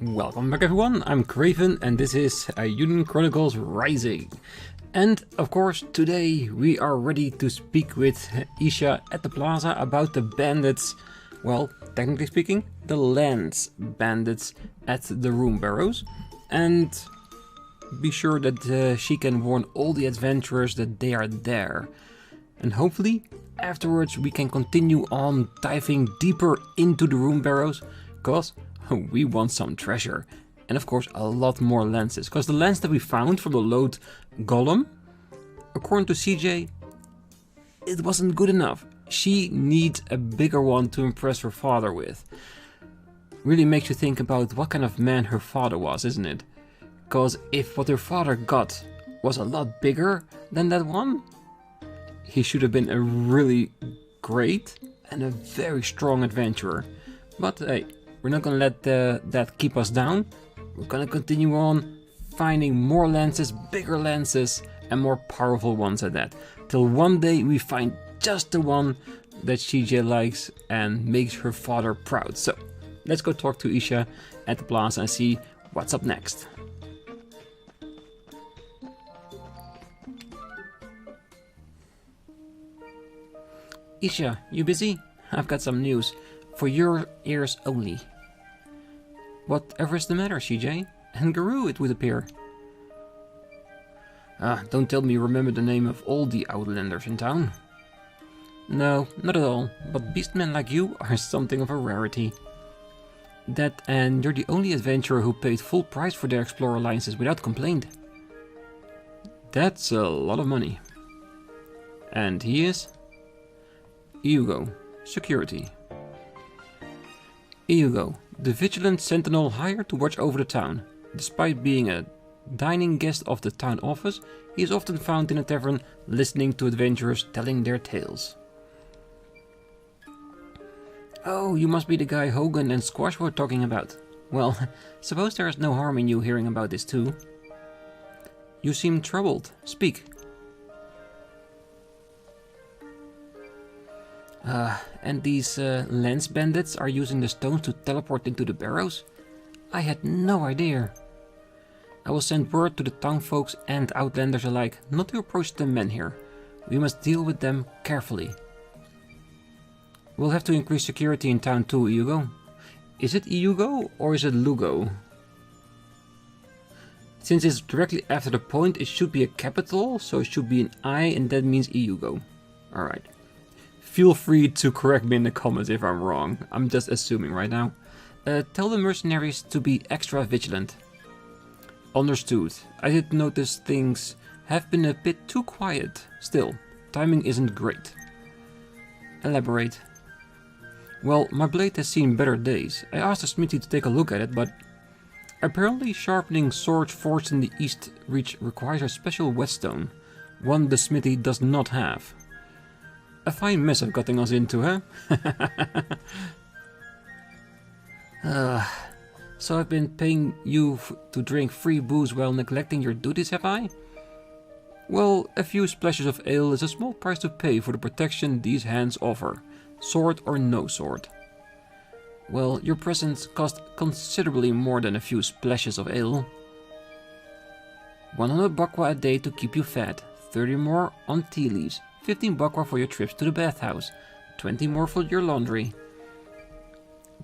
Welcome back everyone, I'm Craven and this is Eiyuden Chronicles Rising. And of course today we are ready to speak with Isha at the plaza about the bandits, well, technically speaking, the Lance bandits at the Runebarrows. And be sure that she can warn all the adventurers that they are there. And hopefully afterwards we can continue on diving deeper into the Runebarrows, because we want some treasure. And of course a lot more lances, because the lance that we found from the load golem, according to CJ, it wasn't good enough. She needs a bigger one to impress her father with. Really makes you think about what kind of man her father was, isn't it? Because if what her father got was a lot bigger than that one, he should have been a really great and a very strong adventurer. But hey, we're not gonna let that keep us down. We're gonna continue on finding more lances, bigger lances, and more powerful ones at that. Till one day we find just the one that CJ likes and makes her father proud. So let's go talk to Isha at the plaza and see what's up next. Isha, you busy? I've got some news. For your ears only. Whatever is the matter, CJ? And Garou, it would appear. Don't tell me you remember the name of all the Outlanders in town. No, not at all, but beastmen like you are something of a rarity. That and you're the only adventurer who paid full price for their Explorer alliances without complaint. That's a lot of money. And he is? Hugo, security. Hugo, the vigilant sentinel hired to watch over the town. Despite being a dining guest of the town office, he is often found in a tavern listening to adventurers telling their tales. Oh, you must be the guy Hogan and Squash were talking about. Well, suppose there is no harm in you hearing about this too. You seem troubled. Speak. And these lance bandits are using the stones to teleport into the Barrows? I had no idea. I will send word to the town folks and Outlanders alike not to approach the men here. We must deal with them carefully. We'll have to increase security in town too, Hugo. Is it Hugo or is it Lugo? Since it's directly after the point, it should be a capital, so it should be an I and that means Hugo. Alright. Feel free to correct me in the comments if I'm wrong. I'm just assuming right now. Tell the mercenaries to be extra vigilant. Understood. I did notice things have been a bit too quiet. Still, timing isn't great. Elaborate. Well, my blade has seen better days. I asked the smithy to take a look at it, but apparently sharpening swords forged in the East Reach requires a special whetstone, one the smithy does not have. A fine mess I've gotten us into, huh? So I've been paying you to drink free booze while neglecting your duties, have I? Well, a few splashes of ale is a small price to pay for the protection these hands offer, sword or no sword. Well, your presence cost considerably more than a few splashes of ale. 100 bakwa a day to keep you fed, 30 more on tea leaves, 15 bakwa for your trips to the bathhouse, 20 more for your laundry,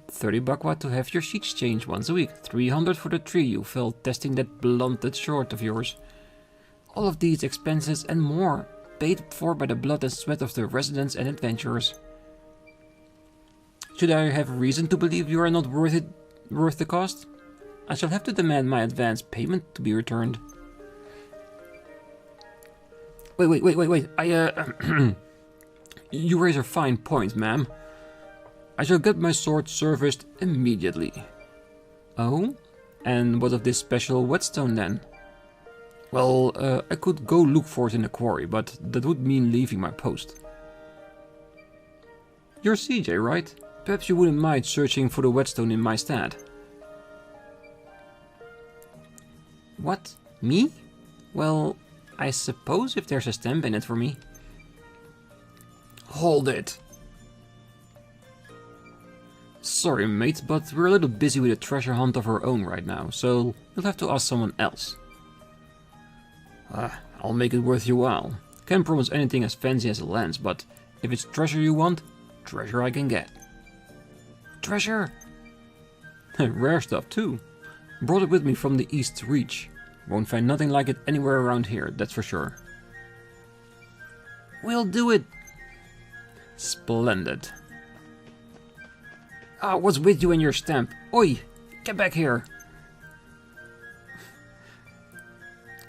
30 bakwa to have your sheets changed once a week, 300 for the tree you felled testing that blunted sword of yours. All of these expenses and more, paid for by the blood and sweat of the residents and adventurers. Should I have reason to believe you are not worth the cost? I shall have to demand my advance payment to be returned. Wait, you raise a fine point, ma'am. I shall get my sword serviced immediately. Oh? And what of this special whetstone then? Well, I could go look for it in the quarry, but that would mean leaving my post. You're CJ, right? Perhaps you wouldn't mind searching for the whetstone in my stead. What? Me? Well, I suppose if there's a stamp in it for me. Hold it! Sorry mate, but we're a little busy with a treasure hunt of our own right now, so you'll have to ask someone else. I'll make it worth your while. Can't promise anything as fancy as a lance, but if it's treasure you want, treasure I can get. Treasure? Rare stuff too. Brought it with me from the East Reach. Won't find nothing like it anywhere around here, that's for sure. We'll do it! Splendid. Ah, what's with you and your stamp? Oi! Get back here!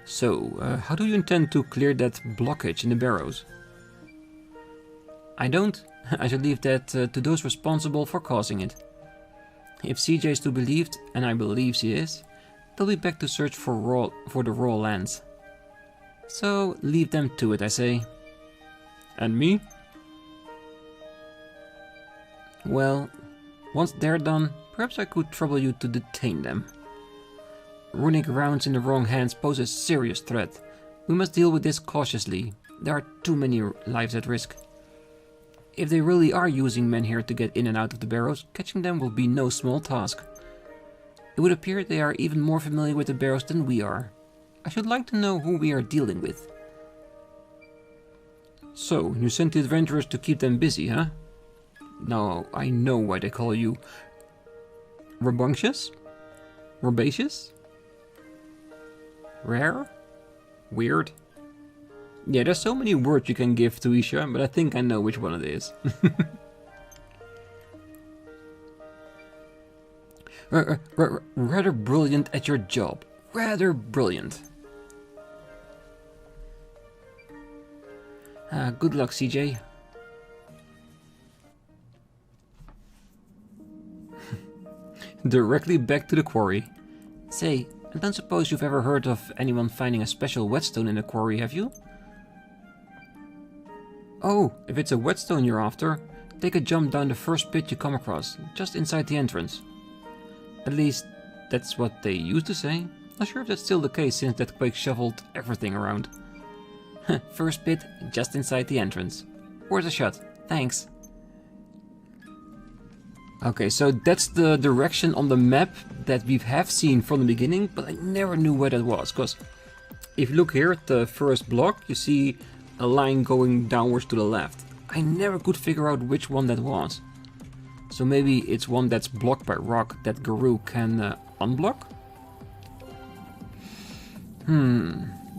So, how do you intend to clear that blockage in the Barrows? I don't. I should leave that to those responsible for causing it. If CJ is to be believed, and I believe she is, they'll be back to search for the raw lands. So, leave them to it, I say. And me? Well, once they're done, perhaps I could trouble you to detain them. Runic rounds in the wrong hands pose a serious threat. We must deal with this cautiously. There are too many lives at risk. If they really are using men here to get in and out of the Barrows, catching them will be no small task. It would appear they are even more familiar with the Barrows than we are. I should like to know who we are dealing with. So, you sent the adventurers to keep them busy, huh? Now, I know why they call you... Rambunctious? Herbaceous? Rare? Weird? Yeah, there's so many words you can give to Isha, but I think I know which one it is. Rather brilliant at your job. Rather brilliant. Good luck, CJ. Directly back to the quarry. Say, I don't suppose you've ever heard of anyone finding a special whetstone in the quarry, have you? Oh, if it's a whetstone you're after, take a jump down the first pit you come across, just inside the entrance. At least, that's what they used to say. Not sure if that's still the case since that quake shoveled everything around. First pit, just inside the entrance. Where's the shot? Thanks. Okay, so that's the direction on the map that we have seen from the beginning, but I never knew where that was, because if you look here at the first block, you see a line going downwards to the left. I never could figure out which one that was. So maybe it's one that's blocked by rock that Guru can unblock?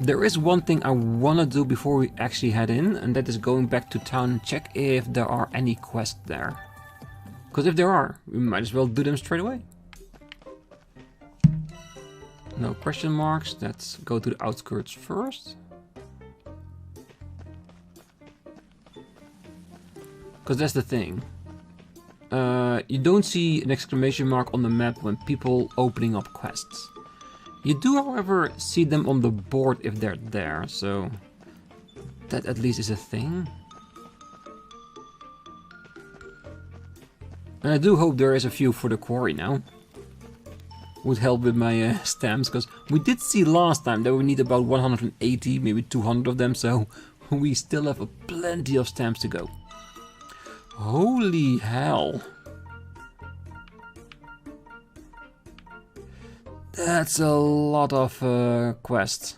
There is one thing I want to do before we actually head in, and that is going back to town and check if there are any quests there. Because if there are, we might as well do them straight away. No question marks, let's go to the outskirts first. Because that's the thing. You don't see an exclamation mark on the map when people opening up quests. You do, however, see them on the board if they're there, so that at least is a thing. And I do hope there is a few for the quarry now. Would help with my stamps, because we did see last time that we need about 180, maybe 200 of them, so we still have plenty of stamps to go. Holy hell. That's a lot of quests.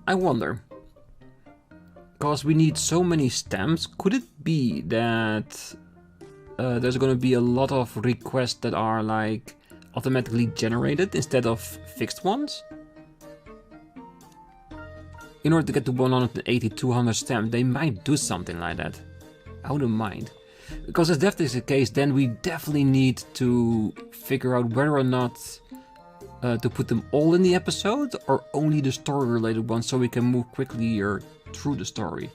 I wonder, because we need so many stamps, could it be that there's gonna be a lot of requests that are like automatically generated instead of fixed ones? In order to get to 180, 200 stamps, they might do something like that. I wouldn't mind. Because if that is the case, then we definitely need to figure out whether or not to put them all in the episode or only the story related ones so we can move quickly through the story.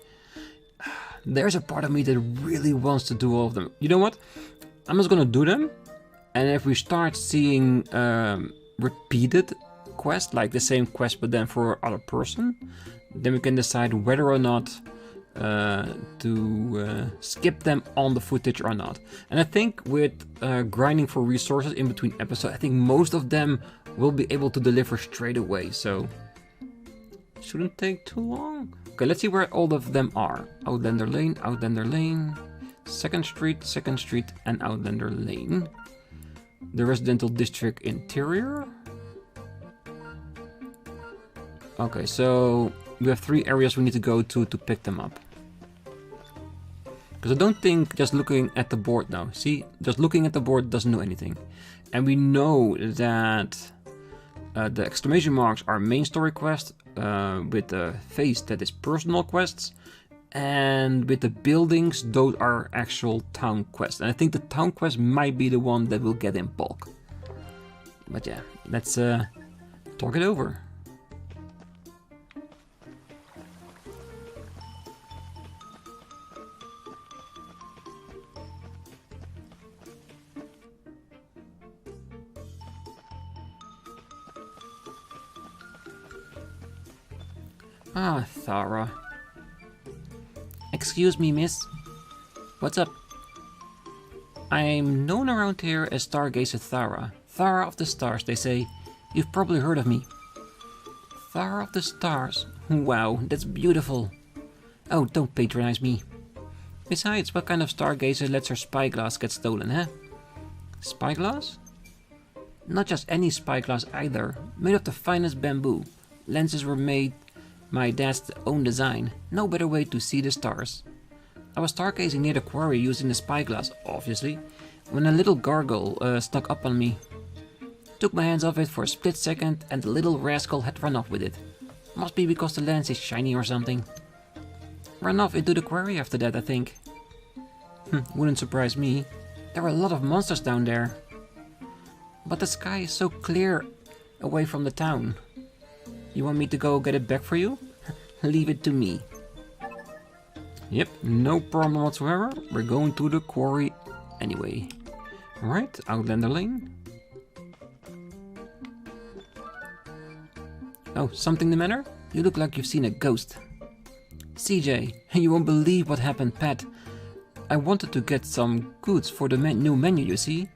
There's a part of me that really wants to do all of them. You know what? I'm just gonna do them, and if we start seeing repeated quests, like the same quest but then for other person, then we can decide whether or not to skip them on the footage or not. And I think with grinding for resources in between episodes, I think most of them will be able to deliver straight away, so shouldn't take too long. Okay, let's see where all of them are. Outlander Lane, 2nd Street and Outlander Lane. The residential district interior. Okay, so we have 3 areas we need to go to pick them up. Because I don't think just looking at the board now, see, just looking at the board doesn't do anything. And we know that the exclamation marks are main story quests, with the face that is personal quests, and with the buildings, those are actual town quests. And I think the town quest might be the one that we'll get in bulk. But yeah, let's talk it over. Ah, Thara. Excuse me, miss. What's up? I'm known around here as Stargazer Thara. Thara of the Stars, they say. You've probably heard of me. Thara of the Stars. Wow, that's beautiful. Oh, don't patronize me. Besides, what kind of stargazer lets her spyglass get stolen, huh? Spyglass? Not just any spyglass either. Made of the finest bamboo. Lenses were made my dad's own design. No better way to see the stars. I was stargazing near the quarry using the spyglass, obviously, when a little gargoyle snuck up on me. Took my hands off it for a split second and the little rascal had run off with it. Must be because the lens is shiny or something. Ran off into the quarry after that, I think. Wouldn't surprise me. There were a lot of monsters down there. But the sky is so clear away from the town. You want me to go get it back for you? Leave it to me. Yep, no problem whatsoever. We're going to the quarry anyway. Alright, Outlander Lane. Oh, something the matter? You look like you've seen a ghost. CJ, you won't believe what happened, Pat. I wanted to get some goods for the new menu, you see.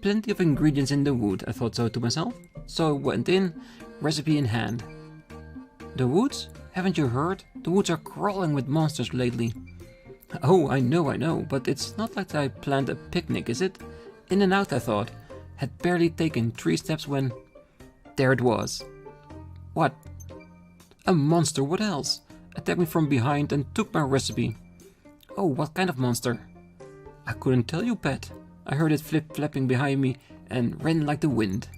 Plenty of ingredients in the wood, I thought so to myself. So I went in, recipe in hand. The woods? Haven't you heard? The woods are crawling with monsters lately. Oh, I know, but it's not like I planned a picnic, is it? In and out, I thought. Had barely taken 3 steps when... there it was. What? A monster, what else? Attacked me from behind and took my recipe. Oh, what kind of monster? I couldn't tell you, Pat. I heard it flip-flapping behind me and ran like the wind.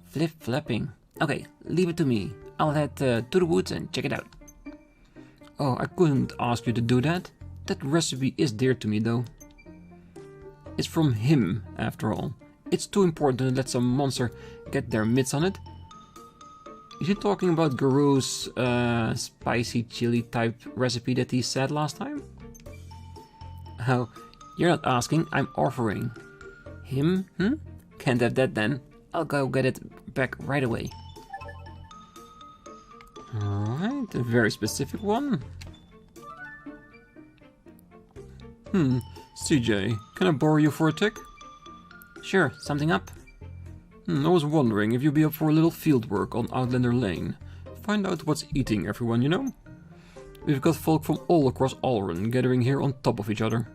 Flip-flapping? Okay, leave it to me. I'll head to the woods and check it out. Oh, I couldn't ask you to do that. That recipe is dear to me, though. It's from him, after all. It's too important to let some monster get their mitts on it. Is he talking about Guru's spicy chili type recipe that he said last time? Oh, you're not asking, I'm offering. Him? Can't have that then. I'll go get it back right away. Alright, a very specific one. CJ, can I borrow you for a tick? Sure, something up? I was wondering if you'd be up for a little field work on Outlander Lane. Find out what's eating everyone, you know? We've got folk from all across Alrun gathering here on top of each other.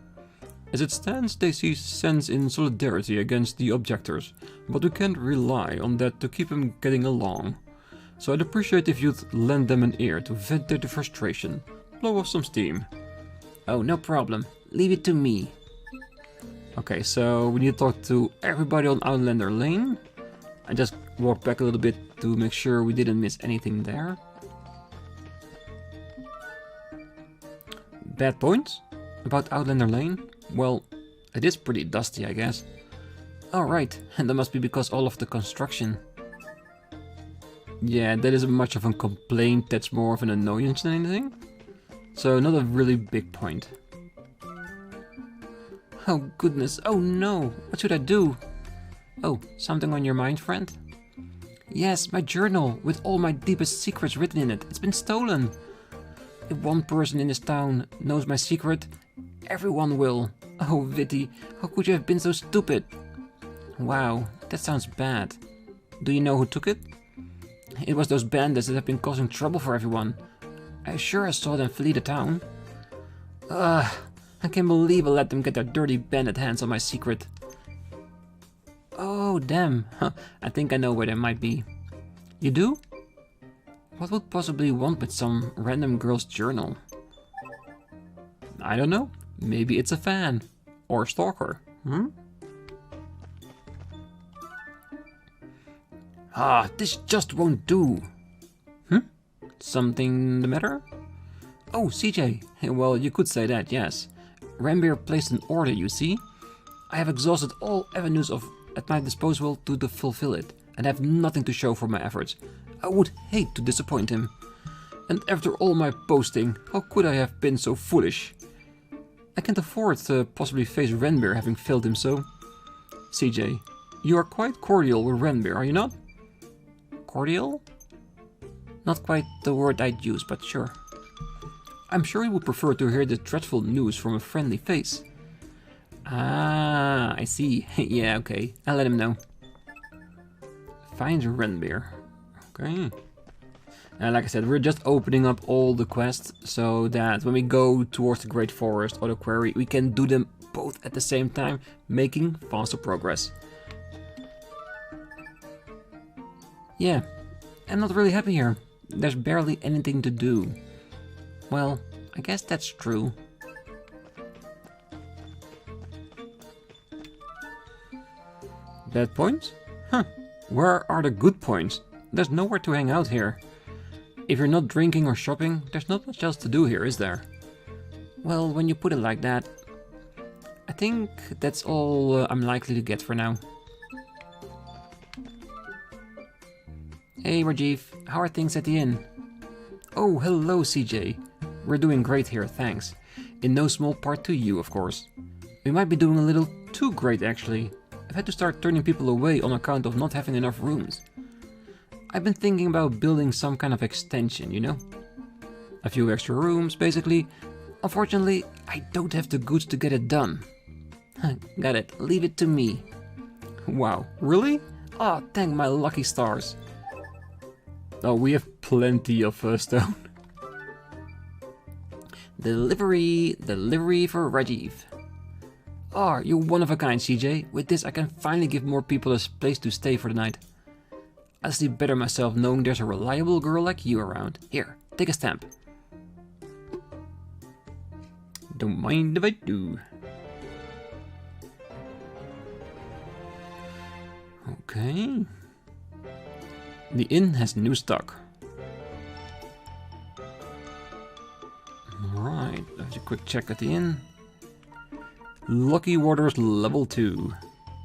As it stands, they see sense in solidarity against the objectors, but we can't rely on that to keep them getting along. So I'd appreciate if you'd lend them an ear to vent their frustration. Blow off some steam. Oh, no problem. Leave it to me. Okay, so we need to talk to everybody on Outlander Lane. I just walked back a little bit to make sure we didn't miss anything there. Bad points about Outlander Lane? Well, it is pretty dusty, I guess. Oh, right, and that must be because all of the construction. Yeah, that isn't much of a complaint, that's more of an annoyance than anything. So, not a really big point. Oh goodness, oh no, what should I do? Oh, something on your mind, friend? Yes, my journal, with all my deepest secrets written in it. It's been stolen. If one person in this town knows my secret, everyone will. Oh, Vitty, how could you have been so stupid? Wow, that sounds bad. Do you know who took it? It was those bandits that have been causing trouble for everyone. I saw them flee the town. Ugh, I can't believe I let them get their dirty bandit hands on my secret. Oh, damn. I think I know where they might be. You do? What would possibly want with some random girl's journal? I don't know. Maybe it's a fan. Or a stalker. Ah, this just won't do. Something the matter? Oh, CJ. Well, you could say that, yes. Ranbeer placed an order, you see. I have exhausted all avenues at my disposal to fulfill it, and have nothing to show for my efforts. I would hate to disappoint him. And after all my posting, how could I have been so foolish? I can't afford to possibly face Ranbeer having failed him so. CJ, you are quite cordial with Ranbeer, are you not? Cordial? Not quite the word I'd use, but sure. I'm sure he would prefer to hear the dreadful news from a friendly face. Ah, I see. Yeah, okay. I'll let him know. Find Ranbeer. Okay. And like I said, we're just opening up all the quests so that when we go towards the Great Forest or the Quarry, we can do them both at the same time, making faster progress. Yeah, I'm not really happy here. There's barely anything to do. Well, I guess that's true. Bad points? Huh. Where are the good points? There's nowhere to hang out here. If you're not drinking or shopping, there's not much else to do here, is there? Well, when you put it like that, I think that's all I'm likely to get for now. Hey Rajiv, how are things at the inn? Oh, hello CJ. We're doing great here, thanks. In no small part to you, of course. We might be doing a little too great, actually. I've had to start turning people away on account of not having enough rooms. I've been thinking about building some kind of extension, you know? A few extra rooms, basically. Unfortunately, I don't have the goods to get it done. Got it, leave it to me. Wow, really? Ah, oh, thank my lucky stars. Oh, we have plenty of stone. Delivery for Rajiv. Oh, you're one of a kind, CJ. With this, I can finally give more people a place to stay for the night. I sleep better myself knowing there's a reliable girl like you around. Here, take a stamp. Don't mind if I do. Okay. The inn has new stock. Alright, let's a quick check at the inn. Lucky Waters level 2.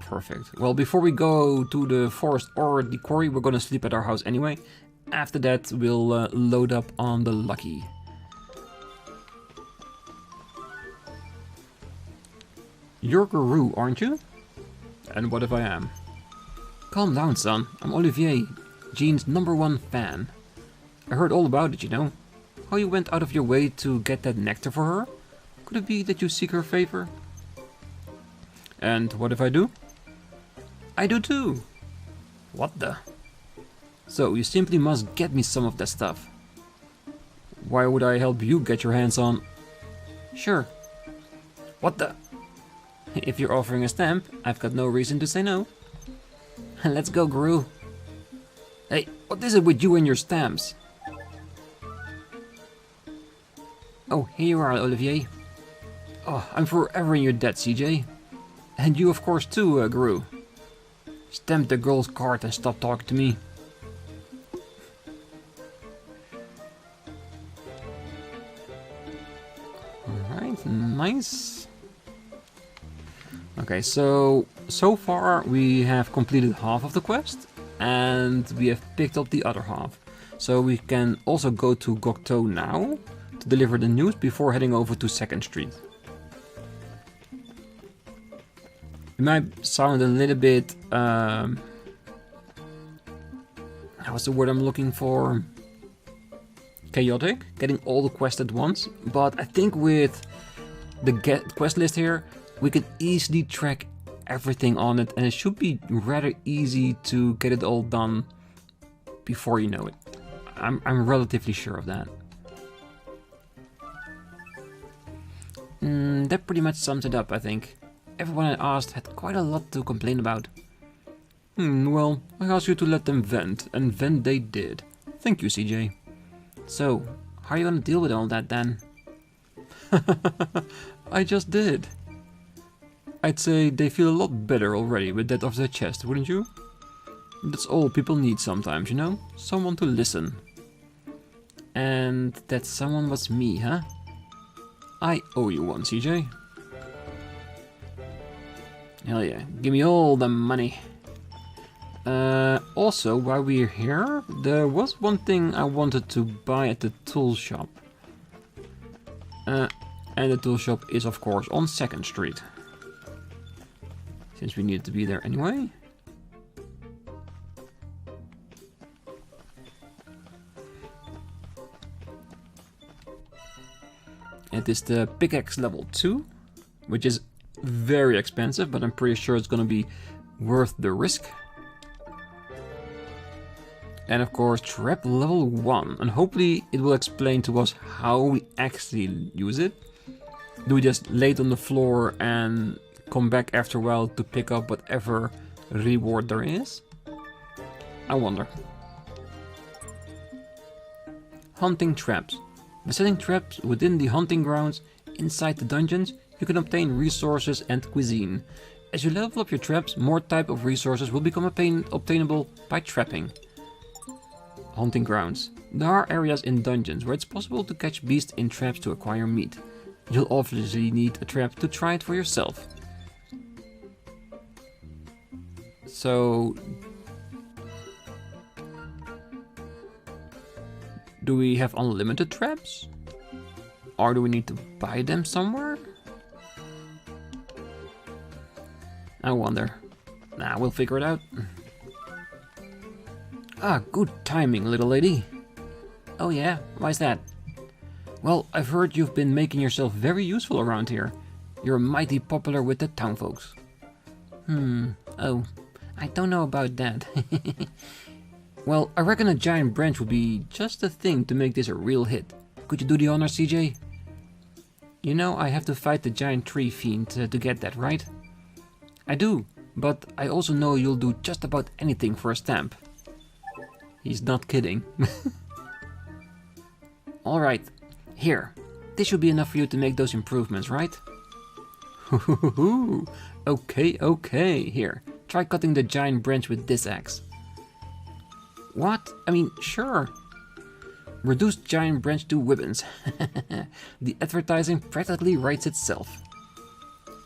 Perfect. Well, before we go to the forest or the quarry, we're gonna sleep at our house anyway. After that, we'll load up on the Lucky. You're Guru, aren't you? And what if I am? Calm down, son. I'm Olivier, Jean's #1 fan. I heard all about it, you know. How you went out of your way to get that nectar for her? Could it be that you seek her favor? And what if I do? I do too. What the? So you simply must get me some of that stuff. Why would I help you get your hands on? Sure. What the? If you're offering a stamp, I've got no reason to say no. Let's go, Guru. Hey, what is it with you and your stamps? Oh, here you are, Olivier. Oh, I'm forever in your debt, CJ. And you, of course, too, Guru. Stamp the girl's card and stop talking to me. Alright, nice. Okay, so far we have completed half of the quest and we have picked up the other half. So we can also go to Gokto now to deliver the news before heading over to 2nd Street. It might sound a little bit, what's the word I'm looking for? Chaotic, getting all the quests at once, but I think with the quest list here, we can easily track everything on it and it should be rather easy to get it all done before you know it. I'm relatively sure of that. That pretty much sums it up, I think. Everyone I asked had quite a lot to complain about. Well, I asked you to let them vent, and vent they did. Thank you, CJ. So, how are you gonna deal with all that then? I just did. I'd say they feel a lot better already with that off their chest, wouldn't you? That's all people need sometimes, you know? Someone to listen. And that someone was me, huh? I owe you one, CJ. Hell yeah, give me all the money. Also, while we're here, there was one thing I wanted to buy at the tool shop. And the tool shop is of course on 2nd Street. Since we needed to be there anyway. It is the pickaxe level 2, which is very expensive, but I'm pretty sure it's gonna be worth the risk. And of course trap level 1, and hopefully it will explain to us how we actually use it. Do we just lay it on the floor and come back after a while to pick up whatever reward there is? I wonder. Hunting traps. By setting traps within the hunting grounds inside the dungeons, you can obtain resources and cuisine. As you level up your traps, more type of resources will become obtainable by trapping. Hunting grounds. There are areas in dungeons where it's possible to catch beasts in traps to acquire meat. You'll obviously need a trap to try it for yourself. So, do we have unlimited traps? Or do we need to buy them somewhere? I wonder. Nah, we'll figure it out. Ah, good timing, little lady. Oh yeah, why's that? Well, I've heard you've been making yourself very useful around here. You're mighty popular with the townfolks. Oh, I don't know about that. Well, I reckon a giant branch would be just the thing to make this a real hit. Could you do the honors, CJ? You know I have to fight the giant tree fiend to get that, right? I do, but I also know you'll do just about anything for a stamp. He's not kidding. Alright, here. This should be enough for you to make those improvements, right? Okay, here. Try cutting the giant branch with this axe. What? I mean, sure. Reduce giant branch to ribbons. The advertising practically writes itself.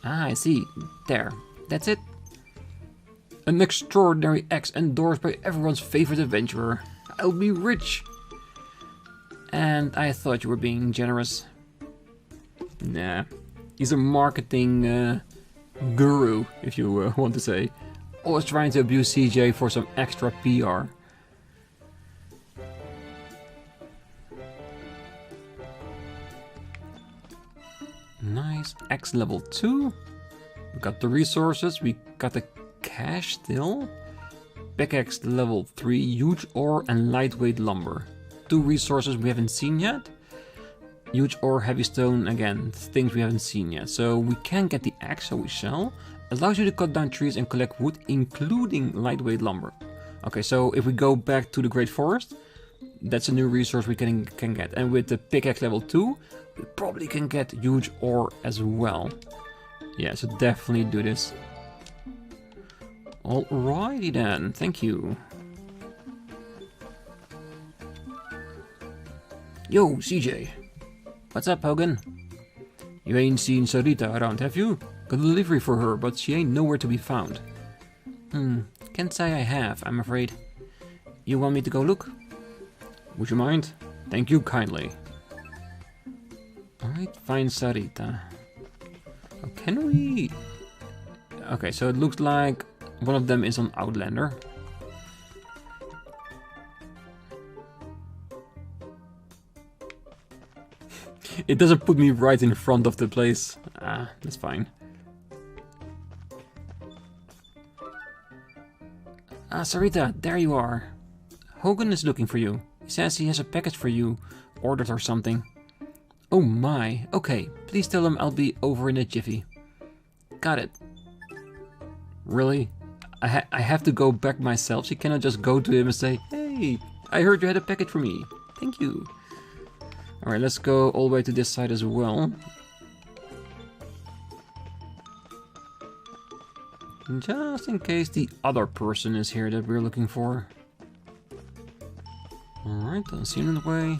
Ah, I see. There. That's it. An extraordinary axe endorsed by everyone's favorite adventurer. I'll be rich. And I thought you were being generous. Nah. He's a marketing guru, if you want to say. Always trying to abuse CJ for some extra PR. Nice. Axe level 2. We got the resources. We got the cash still. Pickaxe level 3. Huge ore and lightweight lumber. 2 resources we haven't seen yet. Huge ore, heavy stone, again, things we haven't seen yet. So we can get the axe, so we shall. Allows you to cut down trees and collect wood, including lightweight lumber. Okay, so if we go back to the Great Forest, that's a new resource we can get. And with the pickaxe level 2, we probably can get huge ore as well. Yeah, so definitely do this. Alrighty then, thank you. Yo, CJ. What's up, Hogan? You ain't seen Sarita around, have you? Got a delivery for her, but she ain't nowhere to be found. Can't say I have, I'm afraid. You want me to go look? Would you mind? Thank you kindly. Alright, find Sarita. Oh, can we... Okay, so it looks like one of them is on Outlander. It doesn't put me right in front of the place. Ah, that's fine. Ah, Sarita, there you are. Hogan is looking for you. He says he has a package for you, ordered or something. Oh my, okay. Please tell him I'll be over in a jiffy. Got it. Really? I have to go back myself? She cannot just go to him and say, hey, I heard you had a package for me. Thank you. Alright, let's go all the way to this side as well. Just in case the other person is here that we're looking for. Alright, don't see him in the way.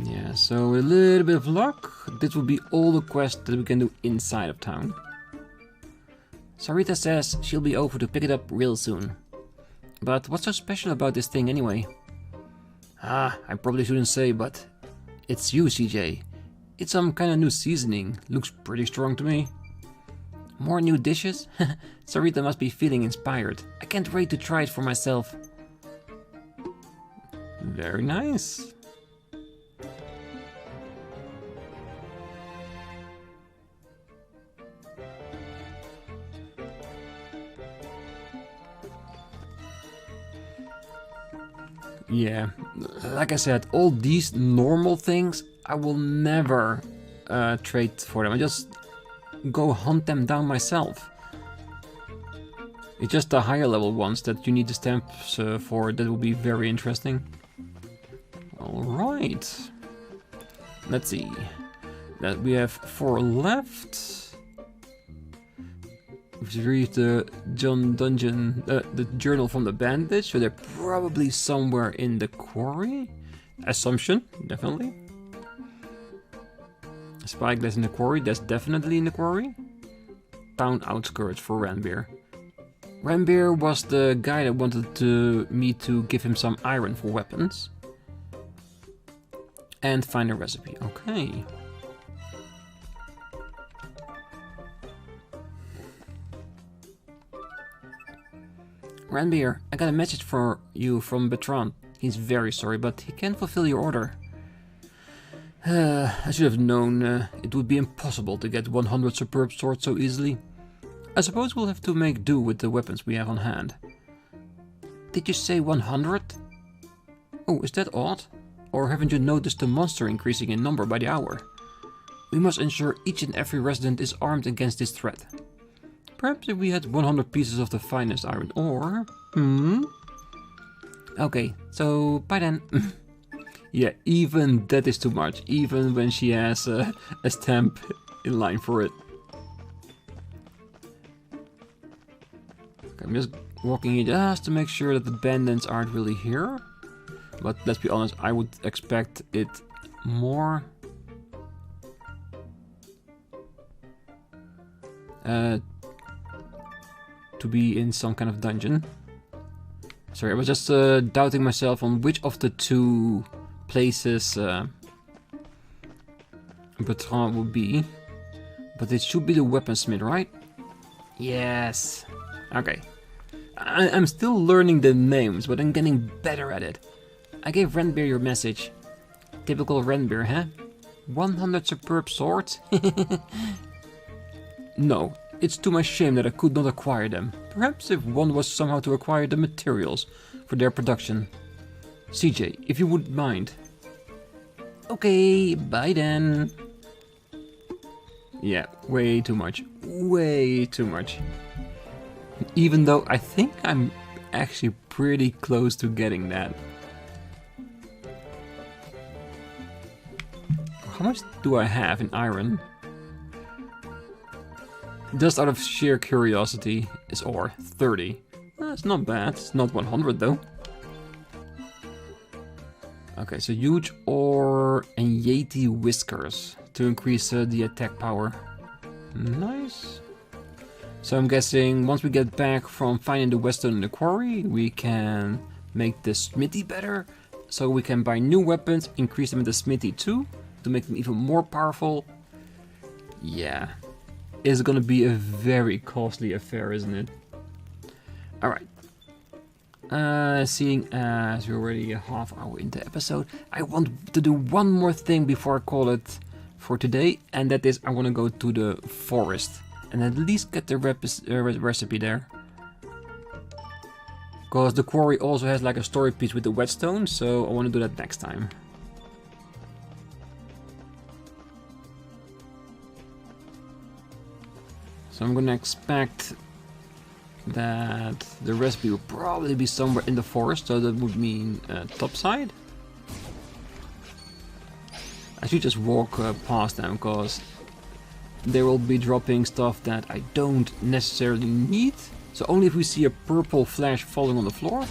Yeah, so a little bit of luck. This will be all the quests that we can do inside of town. Sarita says she'll be over to pick it up real soon. But what's so special about this thing anyway? I probably shouldn't say, but it's you, CJ. It's some kind of new seasoning. Looks pretty strong to me. More new dishes? Sarita must be feeling inspired. I can't wait to try it for myself. Very nice. Yeah, like I said, all these normal things, I will never trade for them. I just go hunt them down myself. It's just the higher level ones that you need the stamps for that will be very interesting. Alright. Let's see. That we have 4 left. We've read the dungeon, the journal from the bandage, so they're probably somewhere in the quarry. Assumption, definitely. Spyglass in the quarry, that's definitely in the quarry. Town outskirts for Ranbeer. Ranbeer was the guy that wanted me to give him some iron for weapons. And find a recipe, okay. Ranbeer, I got a message for you from Bertrand. He's very sorry, but he can't fulfill your order. I should have known it would be impossible to get 100 superb swords so easily. I suppose we'll have to make do with the weapons we have on hand. Did you say 100? Oh, is that odd? Or haven't you noticed the monster increasing in number by the hour? We must ensure each and every resident is armed against this threat. Perhaps if we had 100 pieces of the finest iron ore... Okay, so bye then. Yeah, even that is too much. Even when she has a stamp in line for it. Okay, I'm just walking here just to make sure that the bandits aren't really here. But let's be honest, I would expect it more... to be in some kind of dungeon. Sorry, I was just doubting myself on which of the two places Bertrand will be. But it should be the weaponsmith, right? Yes. Okay. I'm still learning the names, but I'm getting better at it. I gave Ranbeer your message. Typical Ranbeer, huh? 100 superb swords? No. It's to my shame that I could not acquire them. Perhaps if one was somehow to acquire the materials for their production. CJ, if you wouldn't mind. Okay, bye then. Yeah, way too much. Way too much. Even though I think I'm actually pretty close to getting that. How much do I have in iron? Just out of sheer curiosity is ore. 30. That's not bad. It's not 100 though. Okay, so huge ore and Yeti whiskers to increase the attack power. Nice. So I'm guessing once we get back from finding the Whetstone in the quarry, we can make the smithy better. So we can buy new weapons, increase them in the smithy too, to make them even more powerful. Yeah. It's gonna be a very costly affair, isn't it? Alright. Seeing as we're already a half hour into the episode, I want to do one more thing before I call it for today, and that is I want to go to the forest and at least get the recipe there. Because the quarry also has like a story piece with the Whetstones, so I want to do that next time. So I'm gonna expect that the recipe will probably be somewhere in the forest, so that would mean top side. I should just walk past them, because they will be dropping stuff that I don't necessarily need. So only if we see a purple flash falling on the floor,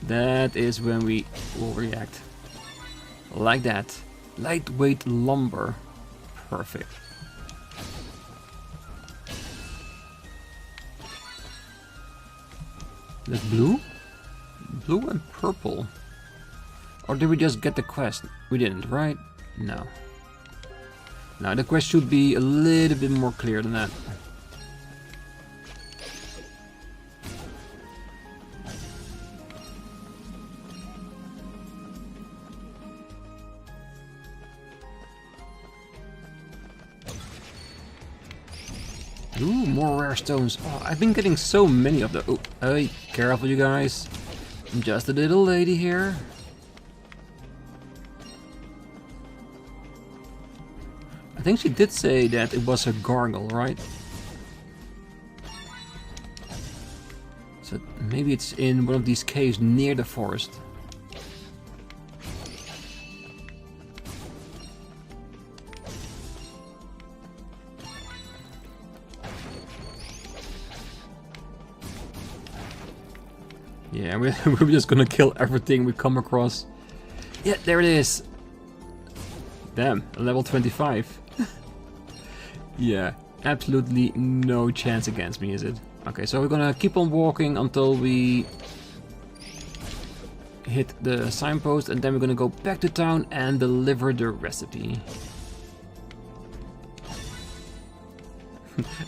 that is when we will react. Like that. Lightweight lumber. Perfect. That's blue? Blue and purple. Or did we just get the quest? We didn't, right? No. Now the quest should be a little bit more clear than that. Ooh, more rare stones. Oh, I've been getting so many of them. Oh, hey, careful you guys. I'm just a little lady here. I think she did say that it was a gargle, right? So maybe it's in one of these caves near the forest. Yeah, we're just gonna kill everything we come across. Yeah, there it is. Damn, level 25. Yeah, absolutely no chance against me, is it? Okay, so we're gonna keep on walking until we hit the signpost, and then we're gonna go back to town and deliver the recipe.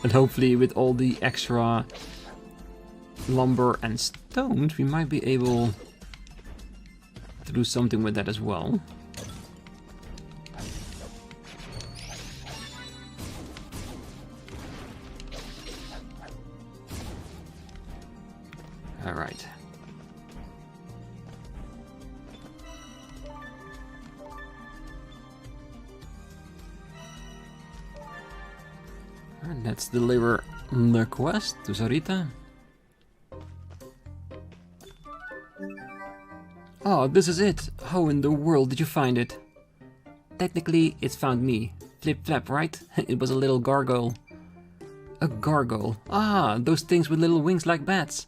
And hopefully with all the extra lumber and stones, we might be able to do something with that as well. All right. And let's deliver the quest to Sarita. Oh, this is it. How in the world did you find it? Technically, it's found me. Flip flap, right? It was a little gargoyle. A gargoyle? Ah, those things with little wings like bats.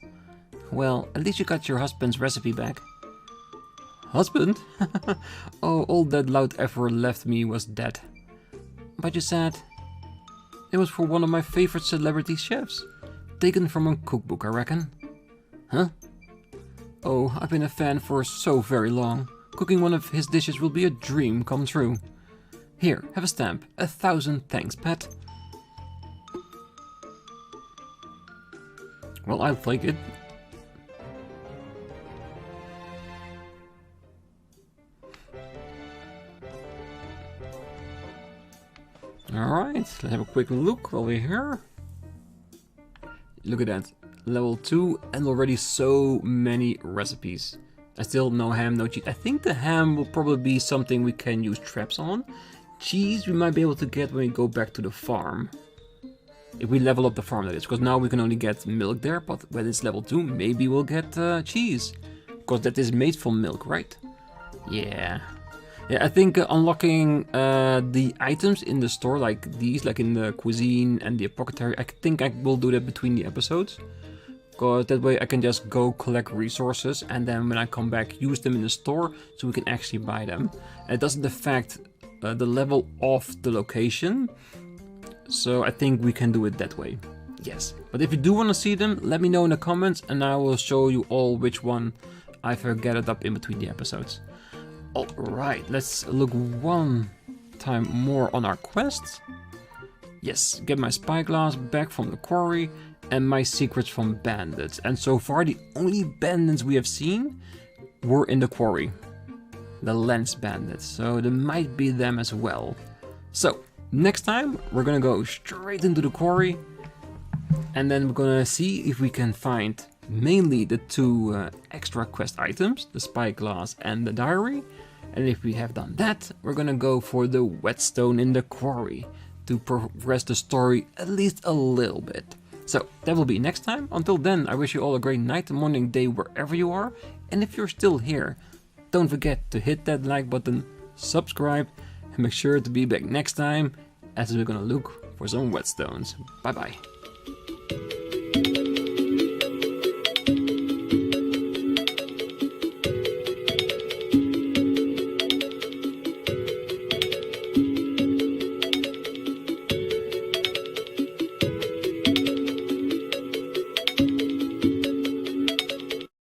Well, at least you got your husband's recipe back. Husband? Oh, all that loud effort left me was dead. But you said it was for one of my favorite celebrity chefs. Taken from a cookbook, I reckon. Huh? Oh, I've been a fan for so very long. Cooking one of his dishes will be a dream come true. Here, have a stamp. 1,000 thanks, pet. Well, I'll take it. Alright, let's have a quick look while we're here. Look at that. Level 2 and already so many recipes. I still no ham, no cheese. I think the ham will probably be something we can use traps on. Cheese we might be able to get when we go back to the farm. If we level up the farm, that is. Because now we can only get milk there, but when it's level 2, maybe we'll get cheese. Because that is made from milk, right? Yeah. Yeah, I think unlocking the items in the store, like these, like in the cuisine and the apothecary, I think I will do that between the episodes. Because that way I can just go collect resources and then when I come back use them in the store so we can actually buy them. And it doesn't affect the level of the location, so I think we can do it that way. Yes, but if you do want to see them, let me know in the comments and I will show you all which one I've gathered up in between the episodes. Alright, let's look one time more on our quests. Yes, get my spyglass back from the quarry and my secrets from bandits. And so far the only bandits we have seen were in the quarry. The lens bandits, so there might be them as well. So, next time we're gonna go straight into the quarry and then we're gonna see if we can find mainly the two extra quest items, the spyglass and the diary. And if we have done that, we're gonna go for the whetstone in the quarry to progress the story at least a little bit. So that will be next time. Until then, I wish you all a great night, morning, day, wherever you are. And if you're still here, don't forget to hit that like button, subscribe, and make sure to be back next time as we're gonna look for some whetstones. Bye bye.